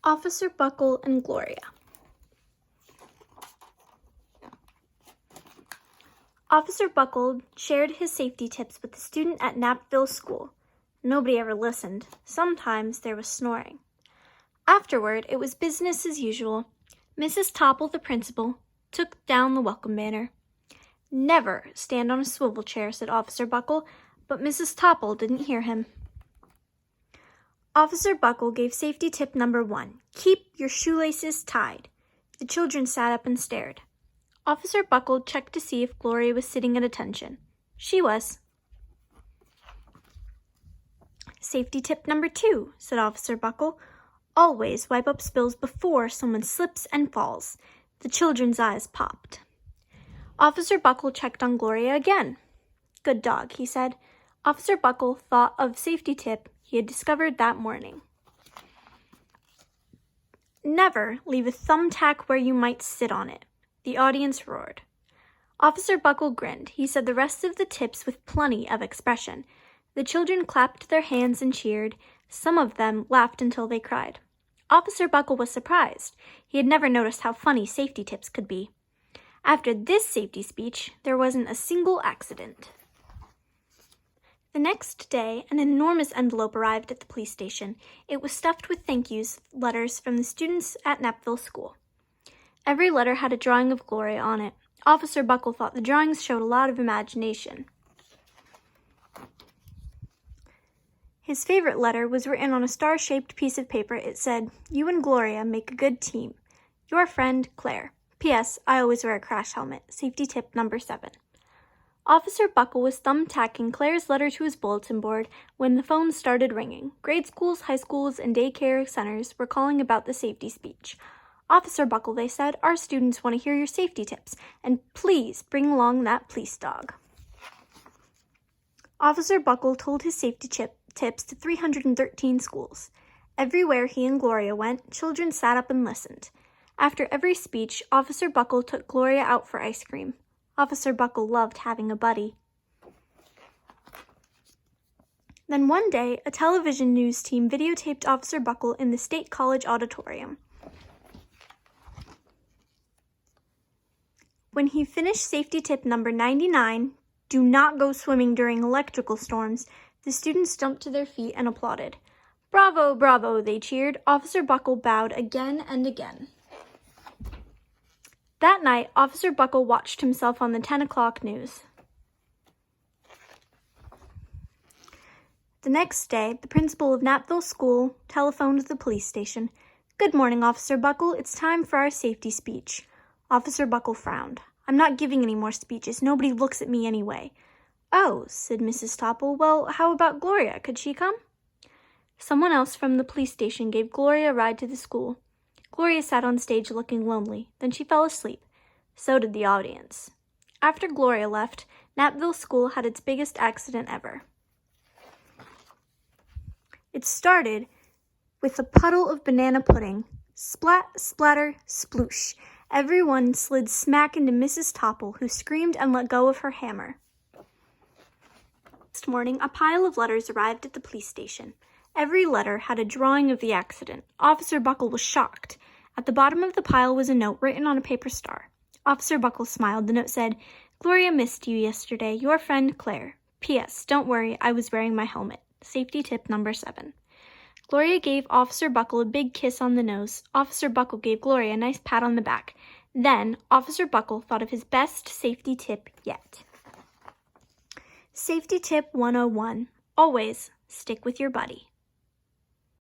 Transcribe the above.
Officer Buckle and Gloria. Officer Buckle shared his safety tips with the student at Knappville School. Nobody ever listened. Sometimes there was snoring. Afterward, it was business as usual. Mrs. Topple, the principal, took down the welcome banner. "Never stand on a swivel chair," said Officer Buckle, but Mrs. Topple didn't hear him. Officer Buckle gave safety tip number 1, keep your shoelaces tied. The children sat up and stared. Officer Buckle checked to see if Gloria was sitting at attention. She was. Safety tip number 2, said Officer Buckle, always wipe up spills before someone slips and falls. The children's eyes popped. Officer Buckle checked on Gloria again. Good dog, he said. Officer Buckle thought of safety tip he had discovered that morning. Never leave a thumbtack where you might sit on it. The audience roared. Officer Buckle grinned. He said the rest of the tips with plenty of expression. The children clapped their hands and cheered. Some of them laughed until they cried. Officer Buckle was surprised. He had never noticed how funny safety tips could be. After this safety speech, there wasn't a single accident. The next day, an enormous envelope arrived at the police station. It was stuffed with thank yous letters from the students at Knappville School. Every letter had a drawing of Gloria on it. Officer Buckle thought the drawings showed a lot of imagination. His favorite letter was written on a star-shaped piece of paper. It said, "You and Gloria make a good team. Your friend, Claire. P.S. I always wear a crash helmet. Safety tip number 7. Officer Buckle was thumbtacking Claire's letter to his bulletin board when the phone started ringing. Grade schools, high schools, and daycare centers were calling about the safety speech. "Officer Buckle," they said, "our students want to hear your safety tips, and please bring along that police dog." Officer Buckle told his safety tips to 313 schools. Everywhere he and Gloria went, children sat up and listened. After every speech, Officer Buckle took Gloria out for ice cream. Officer Buckle loved having a buddy. Then one day, a television news team videotaped Officer Buckle in the State College auditorium. When he finished safety tip number 99, do not go swimming during electrical storms, the students jumped to their feet and applauded. "Bravo, bravo," they cheered. Officer Buckle bowed again and again. That night, Officer Buckle watched himself on the 10 o'clock news. The next day, the principal of Knappville School telephoned the police station. "Good morning, Officer Buckle. It's time for our safety speech." Officer Buckle frowned. "I'm not giving any more speeches. Nobody looks at me anyway." "Oh," said Mrs. Topple. "Well, how about Gloria? Could she come?" Someone else from the police station gave Gloria a ride to the school. Gloria sat on stage looking lonely. Then she fell asleep. So did the audience. After Gloria left, Knappville School had its biggest accident ever. It started with a puddle of banana pudding. Splat, splatter, sploosh. Everyone slid smack into Mrs. Topple, who screamed and let go of her hammer. Next morning, a pile of letters arrived at the police station. Every letter had a drawing of the accident. Officer Buckle was shocked. At the bottom of the pile was a note written on a paper star. Officer Buckle smiled. The note said, "Gloria missed you yesterday. Your friend, Claire. P.S. Don't worry, I was wearing my helmet. Safety tip number 7. Gloria gave Officer Buckle a big kiss on the nose. Officer Buckle gave Gloria a nice pat on the back. Then, Officer Buckle thought of his best safety tip yet. Safety tip 101. Always stick with your buddy.